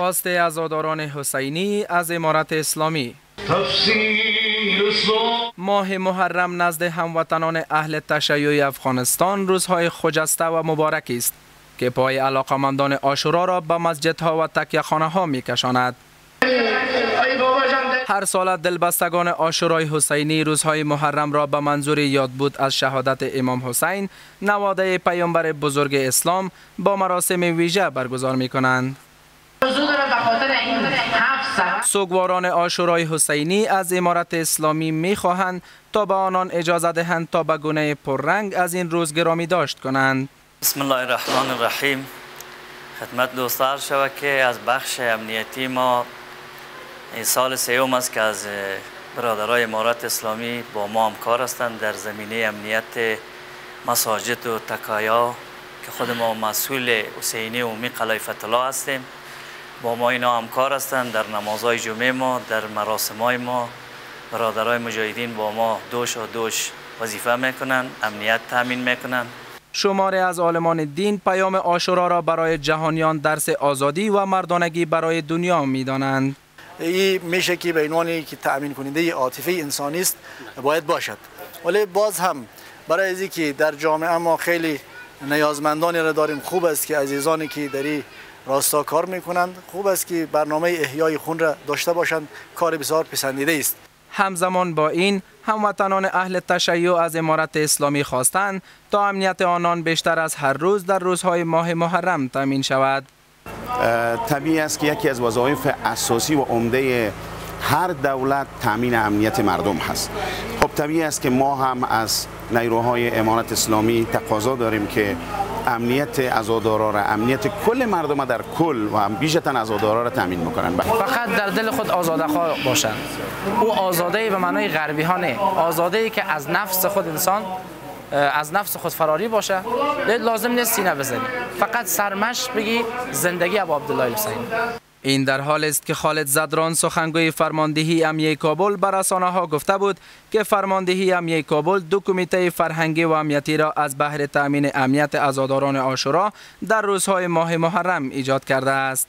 خواست عزاداران حسینی از امارت اسلامی. ماه محرم نزد هموطنان اهل تشیع افغانستان روزهای خجسته و مبارک است که پای علاقمندان عاشورا را به مسجدها و تکیه‌خانه ها می‌کشاند. هر سال دلبستگان عاشورای حسینی روزهای محرم را به منظور یادبود از شهادت امام حسین نواده پیامبر بزرگ اسلام با مراسم ویژه برگزار می‌کنند. سوگواران عاشورای حسینی از امارت اسلامی می‌خواهند تا به آنان اجازه دهند تا به گونه پررنگ از این روز گرامی داشت کنند. بسم الله الرحمن الرحیم. خدمت دوستان شود که از بخش امنیتی ما این سال سیوم است که از برادرای امارت اسلامی با ما همکار هستند در زمینه امنیت مساجد و تکایا که خود ما مسئول حسینی عمومی قلعه فتح الله هستیم. با ما اینا همکار هستند در نمازهای جمعه ما، در مراسمهای ما. برادرای مجاهدین با ما دوش و دوش وظیفه میکنند، امنیت تامین میکنند. شماری از عالمان دین پیام عاشورا را برای جهانیان درس آزادی و مردانگی برای دنیا می‌دانند. این میشه که به عنوانی که تأمین کننده عاطفه انسانی است باید باشد، ولی باز هم برای ازی که در جامعه ما خیلی نیازمندانی را داریم. خوب است که عزیزانی که در این راستا کار میکنند، خوب است که برنامه احیای خون را داشته باشند. کار بسیار پسندیده است. همزمان با این هموطنان اهل تشیع از امارت اسلامی خواستند تا امنیت آنان بیشتر از هر روز در روزهای ماه محرم تامین شود. طبیعی است که یکی از وظایف اساسی و عمده هر دولت تامین امنیت مردم هست. خب طبیعی است که ما هم از نیروهای امارت اسلامی تقاضا داریم که امنیت عزادارا را، امنیت کل مردم در کل و هم بیشتر عزادارا را تامین میکنن. فقط در دل خود آزادخواه باشند. او آزاده به معنای غربی ها نه، آزاده که از نفس خود انسان از نفس خود فراری باشه. لازم نیست سینه بزنی، فقط سرمش بگی زندگی ابو عبدالله الحسینی. این در حال است که خالد زدران سخنگوی فرماندهی امنیه کابل به رسانه‌ها گفته بود که فرماندهی امنیه کابل دو کمیته فرهنگی و امنیتی را از بهر تامین امنیت عزاداران عاشورا در روزهای ماه محرم ایجاد کرده است.